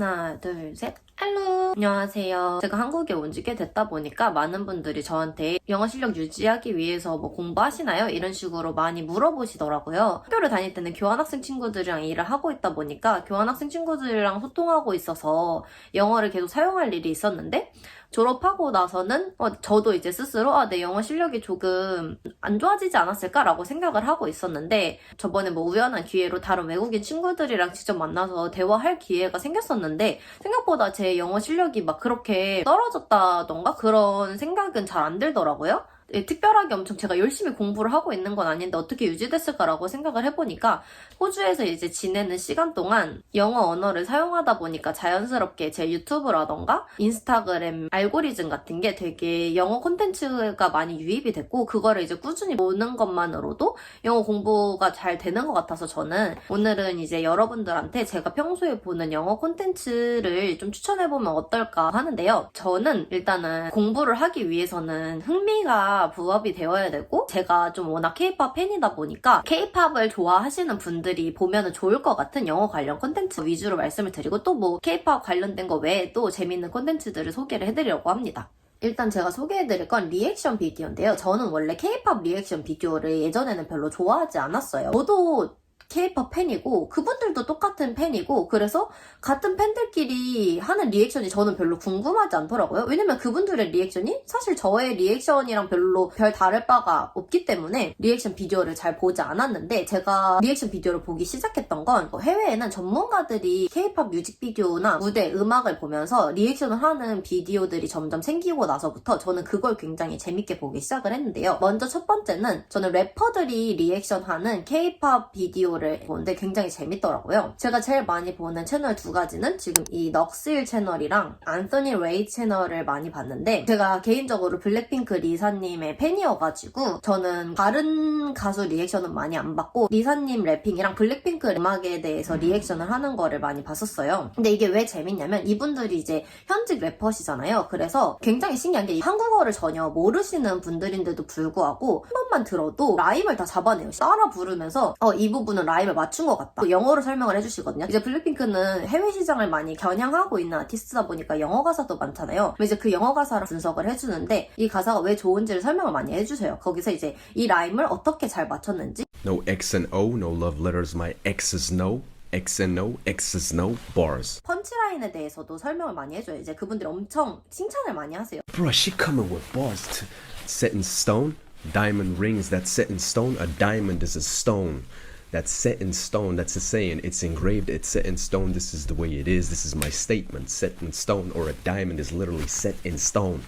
하나, 둘, 셋. 할로! 안녕하세요. 제가 한국에 온 지 꽤 됐다 보니까 많은 분들이 저한테 영어 실력 유지하기 위해서 뭐 공부하시나요? 이런 식으로 많이 물어보시더라고요. 학교를 다닐 때는 교환학생 친구들이랑 일을 하고 있다 보니까 교환학생 친구들이랑 소통하고 있어서 영어를 계속 사용할 일이 있었는데 졸업하고 나서는 저도 이제 스스로 내 영어 실력이 조금 안 좋아지지 않았을까라고 생각을 하고 있었는데 저번에 뭐 우연한 기회로 다른 외국인 친구들이랑 직접 만나서 대화할 기회가 생겼었는데 생각보다 제 영어 실력이 막 그렇게 떨어졌다던가 그런 생각은 잘 안 들더라고요. 특별하게 엄청 제가 열심히 공부를 하고 있는 건 아닌데 어떻게 유지됐을까라고 생각을 해보니까 호주에서 이제 지내는 시간 동안 영어 언어를 사용하다 보니까 자연스럽게 제 유튜브라던가 인스타그램 알고리즘 같은 게 되게 영어 콘텐츠가 많이 유입이 됐고 그거를 이제 꾸준히 보는 것만으로도 영어 공부가 잘 되는 것 같아서 저는 오늘은 이제 여러분들한테 제가 평소에 보는 영어 콘텐츠를 좀 추천해보면 어떨까 하는데요. 저는 일단은 공부를 하기 위해서는 흥미가 부합이 되어야 되고 제가 좀 워낙 K-POP 팬이다 보니까 K-POP을 좋아하시는 분들이 보면 좋을 것 같은 영어 관련 콘텐츠 위주로 말씀을 드리고 또 뭐 K-POP 관련된 거 외에도 재밌는 콘텐츠들을 소개를 해드리려고 합니다. 일단 제가 소개해드릴 건 리액션 비디오인데요. 저는 원래 K-POP 리액션 비디오를 예전에는 별로 좋아하지 않았어요. 저도 K-POP 팬이고 그분들도 똑같은 팬이고 그래서 같은 팬들끼리 하는 리액션이 저는 별로 궁금하지 않더라고요. 왜냐면 그분들의 리액션이 사실 저의 리액션이랑 별로 별 다를 바가 없기 때문에 리액션 비디오를 잘 보지 않았는데 제가 리액션 비디오를 보기 시작했던 건 해외에는 전문가들이 K-POP 뮤직비디오나 무대 음악을 보면서 리액션을 하는 비디오들이 점점 생기고 나서부터 저는 그걸 굉장히 재밌게 보기 시작을 했는데요. 먼저 첫 번째는 저는 래퍼들이 리액션하는 K-POP 비디오를 보는데 굉장히 재밌더라고요. 제가 제일 많이 보는 채널 두 가지는 지금 이 넋일 채널이랑 안토니 레이 채널을 많이 봤는데 제가 개인적으로 블랙핑크 리사님의 팬이어가지고 저는 다른 가수 리액션은 많이 안 봤고 리사님 래핑이랑 블랙핑크 음악에 대해서 리액션을 하는 거를 많이 봤었어요. 근데 이게 왜 재밌냐면 이분들이 이제 현직 래퍼시잖아요. 그래서 굉장히 신기한 게 한국어를 전혀 모르시는 분들인데도 불구하고 한 번만 들어도 라임을 다 잡아내요. 따라 부르면서 이 부분은 라임을 맞춘 것 같다. 영어로 설명을 해주시거든요. 이제 블랙핑크는 해외 시장을 많이 겨냥하고 있는 아티스트다 보니까 영어 가사도 많잖아요. 이제 그 영어 가사를 분석을 해주는데 이 가사가 왜 좋은지를 설명을 많이 해주세요. 거기서 이제 이 라임을 어떻게 잘 맞췄는지 No X and O, no love letters, my exes know. X and no, X's no, bars. 펀치라인에 대해서도 설명을 많이 해줘요. 이제 그분들이 엄청 칭찬을 많이 하세요. Bruh, she coming with bars to set in stone. Diamond rings that's set in stone. A diamond is a stone. That's set in stone. That's a saying. It's engraved. It's set in stone. This is the way it is. This is my statement. Set in stone. Or a diamond is literally set in stone.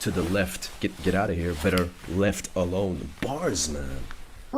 To the left. Get out of here. Better left alone. Bars, man.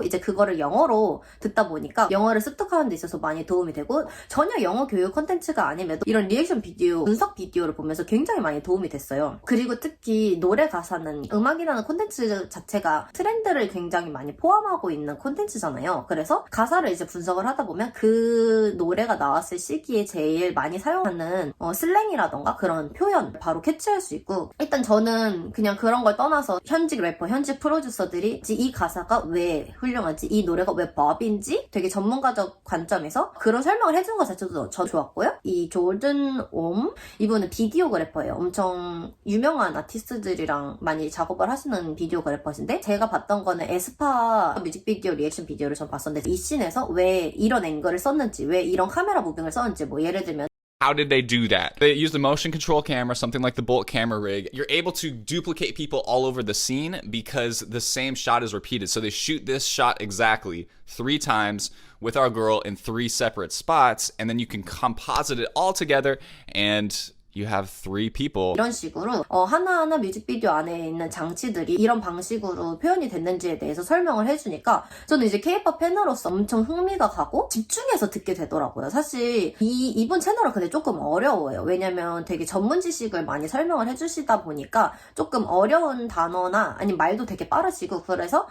이제 그거를 영어로 듣다 보니까 영어를 습득하는 데 있어서 많이 도움이 되고 전혀 영어 교육 컨텐츠가 아님에도 이런 리액션 비디오, 분석 비디오를 보면서 굉장히 많이 도움이 됐어요. 그리고 특히 노래 가사는 음악이라는 콘텐츠 자체가 트렌드를 굉장히 많이 포함하고 있는 콘텐츠잖아요. 그래서 가사를 이제 분석을 하다 보면 그 노래가 나왔을 시기에 제일 많이 사용하는 슬랭이라던가 그런 표현 바로 캐치할 수 있고 일단 저는 그냥 그런 걸 떠나서 현직 래퍼, 현직 프로듀서들이 이 가사가 왜 훌륭한지 이 노래가 왜 법인지 되게 전문가적 관점에서 그런 설명을 해준 것 자체도 저 좋았고요. 이 조든 옴 이분은 비디오그래퍼예요. 엄청 유명한 아티스트들이랑 많이 작업을 하시는 비디오그래퍼신데 제가 봤던 거는 에스파 뮤직비디오 리액션 비디오를 전 봤었는데 이 씬에서 왜 이런 앵글을 썼는지 왜 이런 카메라 무빙을 썼는지 뭐 예를 들면 How did they do that? They used a motion control camera, something like the Bolt camera rig. You're able to duplicate people all over the scene because the same shot is repeated. So they shoot this shot exactly 3 times with our girl in 3 separate spots, and then you can composite it all together and you have 3 people. 이런 식으로 하나하나 뮤직비디오 안에 있는 장치들이 이런 방식으로 표현이 됐는지에 대해서 설명을 해주니까 저는 이제 K-POP 팬으로서 엄청 흥미가 가고 집중해서 듣게 되더라고요. 사실 이분 채널은 근데 조금 어려워요. 왜냐면 되게 전문 지식을 많이 설명을 해주시다 보니까 조금 어려운 단어나 아니면 말도 되게 빠르시고 그래서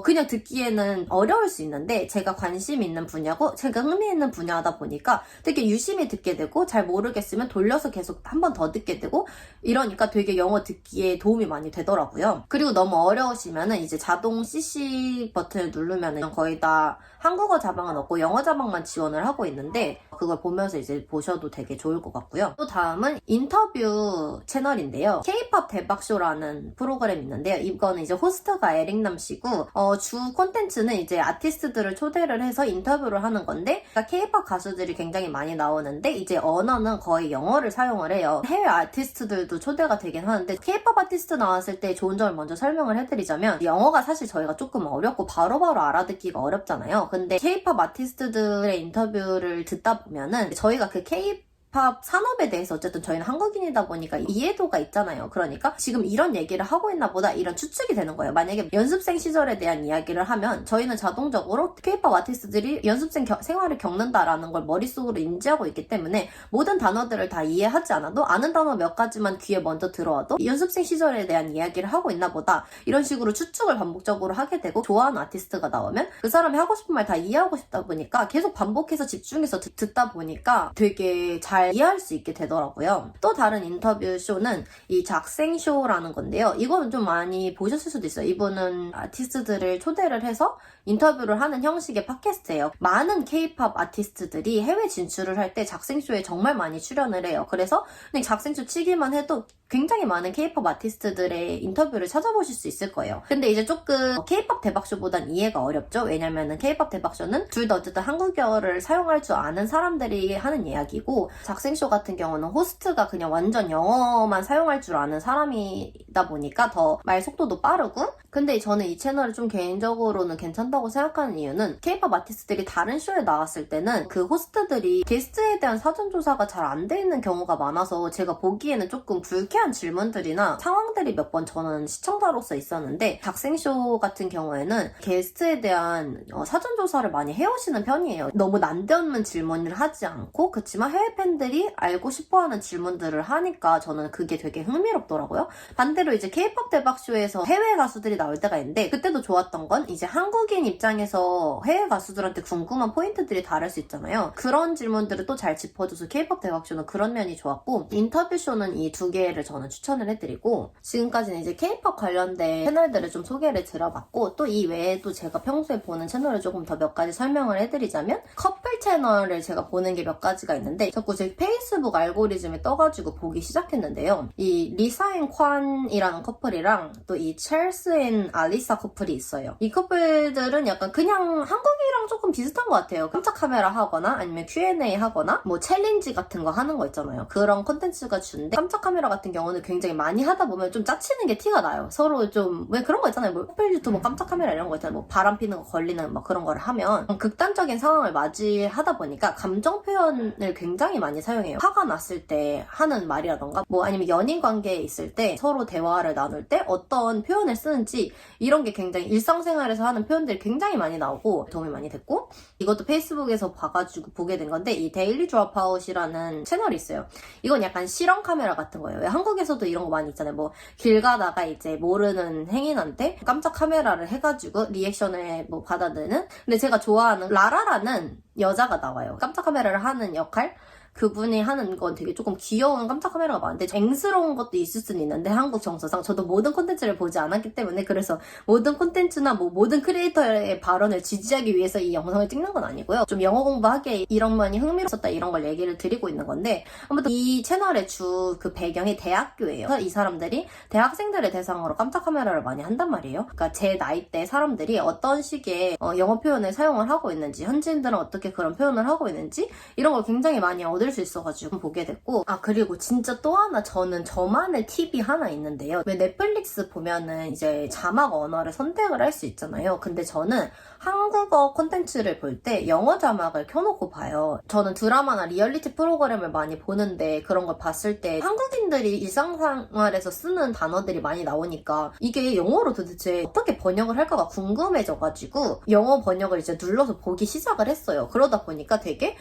그냥 듣기에는 어려울 수 있는데 제가 관심 있는 분야고 제가 흥미 있는 분야다 보니까 되게 유심히 듣게 되고 잘 모르겠으면 돌려서 계속 한 번 더 듣게 되고 이러니까 되게 영어 듣기에 도움이 많이 되더라고요. 그리고 너무 어려우시면은 이제 자동 CC 버튼을 누르면은 거의 다 한국어 자막은 없고 영어 자막만 지원을 하고 있는데 그걸 보면서 이제 보셔도 되게 좋을 것 같고요. 또 다음은 인터뷰 채널인데요. K-pop 대박쇼라는 프로그램이 있는데요. 이거는 이제 호스트가 에릭남 씨고 주 콘텐츠는 이제 아티스트들을 초대를 해서 인터뷰를 하는 건데 그러니까 K-pop 가수들이 굉장히 많이 나오는데 이제 언어는 거의 영어를 사용을 해요. 해외 아티스트들도 초대가 되긴 하는데 K-pop 아티스트 나왔을 때 좋은 점을 먼저 설명을 해드리자면 영어가 사실 저희가 조금 어렵고 바로바로 알아듣기가 어렵잖아요. 근데 K-pop 아티스트들의 인터뷰를 듣다 보면은 저희가 그 K-팝 산업에 대해서 어쨌든 저희는 한국인이다 보니까 이해도가 있잖아요. 그러니까 지금 이런 얘기를 하고 있나 보다 이런 추측이 되는 거예요. 만약에 연습생 시절에 대한 이야기를 하면 저희는 자동적으로 K-팝 아티스트들이 연습생 생활을 겪는다라는 걸 머릿속으로 인지하고 있기 때문에 모든 단어들을 다 이해하지 않아도 아는 단어 몇 가지만 귀에 먼저 들어와도 연습생 시절에 대한 이야기를 하고 있나 보다 이런 식으로 추측을 반복적으로 하게 되고 좋아하는 아티스트가 나오면 그 사람이 하고 싶은 말 다 이해하고 싶다 보니까 계속 반복해서 집중해서 듣다 보니까 되게 잘 이해할 수 있게 되더라고요. 또 다른 인터뷰 쇼는 이 작생쇼라는 건데요. 이거는 좀 많이 보셨을 수도 있어요. 이분은 아티스트들을 초대를 해서 인터뷰를 하는 형식의 팟캐스트예요. 많은 K-pop 아티스트들이 해외 진출을 할 때 작생쇼에 정말 많이 출연을 해요. 그래서 그냥 작생쇼 치기만 해도 굉장히 많은 K-pop 아티스트들의 인터뷰를 찾아보실 수 있을 거예요. 근데 이제 조금 K-pop 대박쇼보단 이해가 어렵죠. 왜냐면은 K-pop 대박쇼는 둘 다 어쨌든 한국어를 사용할 줄 아는 사람들이 하는 이야기고 작생쇼 같은 경우는 호스트가 그냥 완전 영어만 사용할 줄 아는 사람이다 보니까 더 말 속도도 빠르고 근데 저는 이 채널을 좀 개인적으로는 괜찮다고 생각하는 이유는 K-pop 아티스트들이 다른 쇼에 나왔을 때는 그 호스트들이 게스트에 대한 사전조사가 잘 안 돼 있는 경우가 많아서 제가 보기에는 조금 불쾌한 질문들이나 상황들이 몇 번 저는 시청자로서 있었는데 작생쇼 같은 경우에는 게스트에 대한 사전조사를 많이 해오시는 편이에요. 너무 난데없는 질문을 하지 않고 그치만 해외 팬들이 알고 싶어하는 질문들을 하니까 저는 그게 되게 흥미롭더라고요. 반대로 이제 K-pop 대박쇼에서 해외 가수들이 나올 때가 있는데 그때도 좋았던 건 이제 한국인 입장에서 해외 가수들한테 궁금한 포인트들이 다를 수 있잖아요. 그런 질문들을 또 잘 짚어줘서 K-pop 대박쇼는 그런 면이 좋았고 인터뷰쇼는 이 두 개를 저는 추천을 해드리고 지금까지는 이제 K-pop 관련된 채널들을 좀 소개를 드려봤고 또 이 외에도 제가 평소에 보는 채널을 조금 더 몇 가지 설명을 해드리자면 커플 채널을 제가 보는 게 몇 가지가 있는데 자꾸 제 페이스북 알고리즘에 떠가지고 보기 시작했는데요. 이 리사 앤 콴이라는 커플이랑 또 이 첼스 앤 알리사 커플이 있어요. 이 커플들은 약간 그냥 한국이랑 조금 비슷한 것 같아요. 깜짝 카메라 하거나 아니면 Q&A 하거나 뭐 챌린지 같은 거 하는 거 있잖아요. 그런 콘텐츠가 주인데 깜짝 카메라 같은 경우는 굉장히 많이 하다 보면 좀 짜치는 게 티가 나요. 서로 좀 왜 그런 거 있잖아요. 뭐 커플 유튜브 깜짝 카메라 이런 거 있잖아요. 뭐 바람 피는 거 걸리는 막 그런 거를 하면 극단적인 상황을 맞이하다 보니까 감정 표현을 굉장히 많이 사용해요. 화가 났을 때 하는 말이라던가 뭐 아니면 연인 관계에 있을 때 서로 대화를 나눌 때 어떤 표현을 쓰는지 이런 게 굉장히 일상생활에서 하는 표현들이 굉장히 많이 나오고 도움이 많이 됐고 이것도 페이스북에서 봐가지고 보게 된 건데 이 데일리 드롭아웃이라는 채널이 있어요. 이건 약간 실험 카메라 같은 거예요. 한국에서도 이런 거 많이 있잖아요. 뭐 길 가다가 이제 모르는 행인한테 깜짝 카메라를 해가지고 리액션을 뭐 받아내는 근데 제가 좋아하는 라라라는 여자가 나와요. 깜짝 카메라를 하는 역할 그분이 하는 건 되게 조금 귀여운 깜짝 카메라가 많은데 앵스러운 것도 있을 수는 있는데 한국 정서상 저도 모든 콘텐츠를 보지 않았기 때문에 그래서 모든 콘텐츠나 뭐 모든 크리에이터의 발언을 지지하기 위해서 이 영상을 찍는 건 아니고요. 좀 영어 공부하기에 이런 면이 흥미로웠다 이런 걸 얘기를 드리고 있는 건데 아무튼 이 채널의 주 그 배경이 대학교예요. 그래서 이 사람들이 대학생들을 대상으로 깜짝 카메라를 많이 한단 말이에요. 그러니까 제 나이대 사람들이 어떤 식의 영어 표현을 사용을 하고 있는지 현지인들은 어떻게 그런 표현을 하고 있는지 이런 걸 굉장히 많이 얻을 수 있어가지고 보게 됐고 그리고 진짜 또 하나 저는 저만의 팁이 하나 있는데요. 왜 넷플릭스 보면은 이제 자막 언어를 선택을 할 수 있잖아요. 근데 저는 한국어 콘텐츠를 볼 때 영어 자막을 켜놓고 봐요. 저는 드라마나 리얼리티 프로그램을 많이 보는데 그런 걸 봤을 때 한국인들이 일상생활에서 쓰는 단어들이 많이 나오니까 이게 영어로 도대체 어떻게 번역을 할까가 궁금해져가지고 영어 번역을 이제 눌러서 보기 시작을 했어요. 그러다 보니까 되게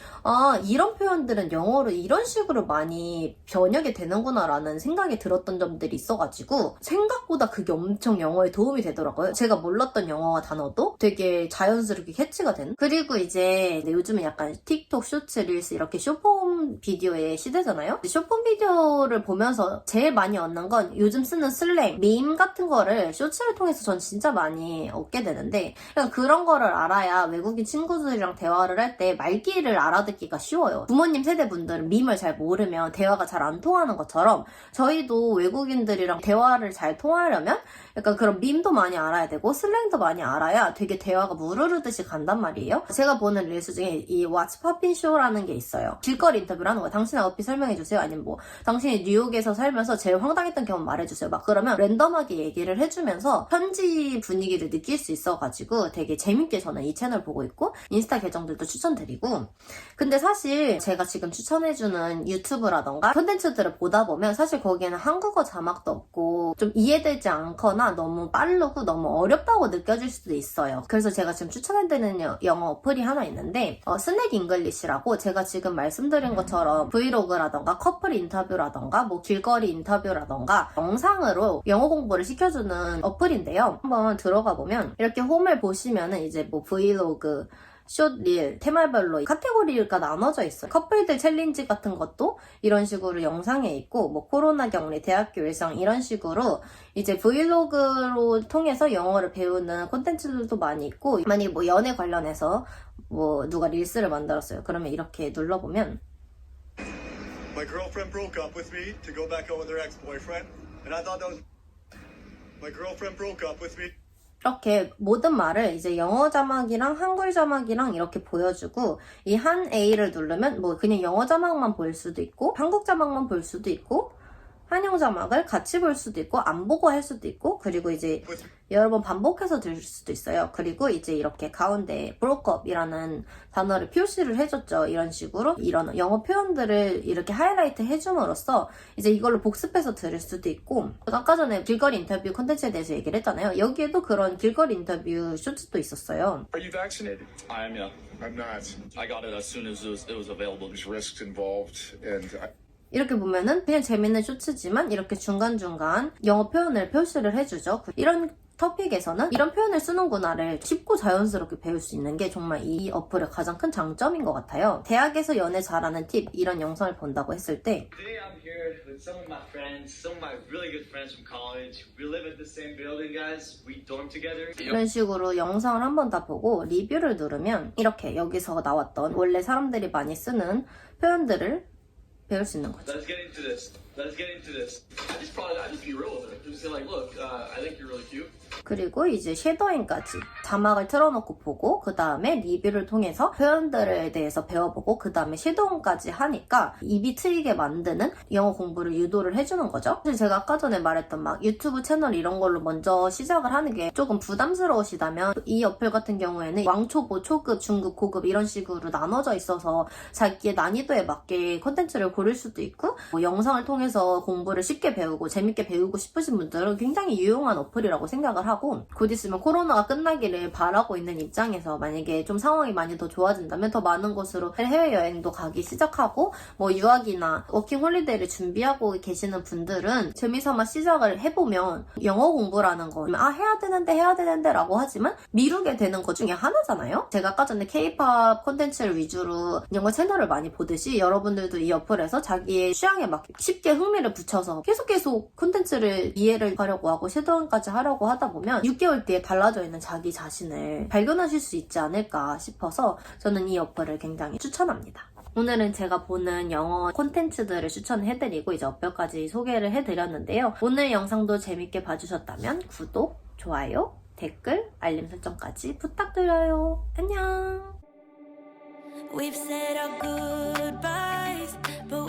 이런 표현들은 보면 영어를 이런 식으로 많이 번역이 되는구나라는 생각이 들었던 점들이 있어가지고 생각보다 그게 엄청 영어에 도움이 되더라고요. 제가 몰랐던 영어 단어도 되게 자연스럽게 캐치가 된. 그리고 이제 요즘은 약간 틱톡, 쇼츠, 릴스 이렇게 쇼폼 비디오의 시대잖아요. 쇼폼 비디오를 보면서 제일 많이 얻는 건 요즘 쓰는 슬랭, 밈 같은 거를 쇼츠를 통해서 전 진짜 많이 얻게 되는데 그러니까 그런 거를 알아야 외국인 친구들이랑 대화를 할 때 말귀를 알아듣기가 쉬워요. 부모님 세대 분들은 밈을 잘 모르면 대화가 잘 안 통하는 것처럼 저희도 외국인들이랑 대화를 잘 통하려면 약간 그런 밈도 많이 알아야 되고 슬랭도 많이 알아야 되게 대화가 무르르듯이 간단 말이에요. 제가 보는 릴스 중에 이 What's Poppin' Show라는 게 있어요. 길거리 인터뷰를 하는 거예요. 당신의 어피 설명해주세요. 아니면 뭐 당신이 뉴욕에서 살면서 제일 황당했던 경험 말해주세요. 막 그러면 랜덤하게 얘기를 해주면서 현지 분위기를 느낄 수 있어가지고 되게 재밌게 저는 이 채널 보고 있고 인스타 계정들도 추천드리고 근데 사실 제가 지금 추천해주는 유튜브라던가 콘텐츠들을 보다 보면 사실 거기에는 한국어 자막도 없고 좀 이해되지 않거나 너무 빠르고 너무 어렵다고 느껴질 수도 있어요. 그래서 제가 지금 추천해드리는 영어 어플이 하나 있는데 스낵 잉글리시라고 제가 지금 말씀드린 것처럼 브이로그라던가 커플 인터뷰라던가 뭐 길거리 인터뷰라던가 영상으로 영어 공부를 시켜주는 어플인데요. 한번 들어가 보면 이렇게 홈을 보시면은 이제 뭐 브이로그 숏, 릴, 테마별로 카테고리가 나눠져 있어요. 커플들 챌린지 같은 것도 이런 식으로 영상에 있고 뭐 코로나 격리, 대학교 일상 이런 식으로 이제 브이로그로 통해서 영어를 배우는 콘텐츠들도 많이 있고 만약에 뭐 연애 관련해서 뭐 누가 릴스를 만들었어요. 그러면 이렇게 눌러보면 My girlfriend broke up with me to go back out with her ex-boyfriend, and I thought that was. My girlfriend broke up with me. 이렇게 모든 말을 이제 영어 자막이랑 한글 자막이랑 이렇게 보여주고 이 한 A를 누르면 뭐 그냥 영어 자막만 볼 수도 있고 한국 자막만 볼 수도 있고 한영 자막을 같이 볼 수도 있고 안 보고 할 수도 있고 그리고 이제 여러 번 반복해서 들을 수도 있어요. 그리고 이제 이렇게 가운데 broke up이라는 단어를 표시를 해줬죠. 이런 식으로 이런 영어 표현들을 이렇게 하이라이트 해줌으로써 이제 이걸로 복습해서 들을 수도 있고 아까 전에 길거리 인터뷰 콘텐츠에 대해서 얘기를 했잖아요. 여기에도 그런 길거리 인터뷰 쇼츠도 있었어요. Are you vaccinated? I am, yeah. I'm not. I got it as soon as it was available. There's risks involved, and 이렇게 보면은 그냥 재밌는 쇼츠지만 이렇게 중간중간 영어 표현을 표시를 해주죠. 이런 토픽에서는 이런 표현을 쓰는구나를 쉽고 자연스럽게 배울 수 있는 게 정말 이 어플의 가장 큰 장점인 것 같아요. 대학에서 연애 잘하는 팁 이런 영상을 본다고 했을 때 Today I'm here with some of my friends, some of my really good friends from college. We live in the same building, guys. We dorm together. 이런 식으로 영상을 한 번 다 보고 리뷰를 누르면 이렇게 여기서 나왔던 원래 사람들이 많이 쓰는 표현들을 배울 수 있는 거죠. Let's get into this. Let's get into this. I just be real with her. Just say like, look, I think you're really cute. 그리고 이제 쉐도잉까지 자막을 틀어놓고 보고 그 다음에 리뷰를 통해서 표현들에 대해서 배워보고 그 다음에 쉐도잉까지 하니까 입이 트이게 만드는 영어 공부를 유도를 해주는 거죠. 사실 제가 아까 전에 말했던 막 유튜브 채널 이런 걸로 먼저 시작을 하는 게 조금 부담스러우시다면 이 어플 같은 경우에는 왕초보, 초급, 중급, 고급 이런 식으로 나눠져 있어서 자기의 난이도에 맞게 콘텐츠를 고를 수도 있고 뭐 영상을 통해서 공부를 쉽게 배우고 재밌게 배우고 싶으신 분들은 굉장히 유용한 어플이라고 생각을 하고 곧 있으면 코로나가 끝나기를 바라고 있는 입장에서 만약에 좀 상황이 많이 더 좋아진다면 더 많은 곳으로 해외여행도 가기 시작하고 뭐 유학이나 워킹 홀리데이를 준비하고 계시는 분들은 재미삼아 시작을 해보면 영어 공부라는 건 해야 되는데 라고 하지만 미루게 되는 것 중에 하나잖아요. 제가 아까 전에 K-POP 콘텐츠를 위주로 영어 채널을 많이 보듯이 여러분들도 이 어플에서 자기의 취향에 맞게 쉽게 흥미를 붙여서 계속 콘텐츠를 이해를 하려고 하고 쉐도잉까지 하려고 하다 보면 6개월 뒤에 달라져 있는 자기 자신을 발견하실 수 있지 않을까 싶어서 저는 이 어플을 굉장히 추천합니다. 오늘은 제가 보는 영어 콘텐츠들을 추천해드리고 이제 어플까지 소개를 해드렸는데요. 오늘 영상도 재밌게 봐주셨다면 구독, 좋아요, 댓글, 알림 설정까지 부탁드려요. 안녕! We've said our goodbyes, but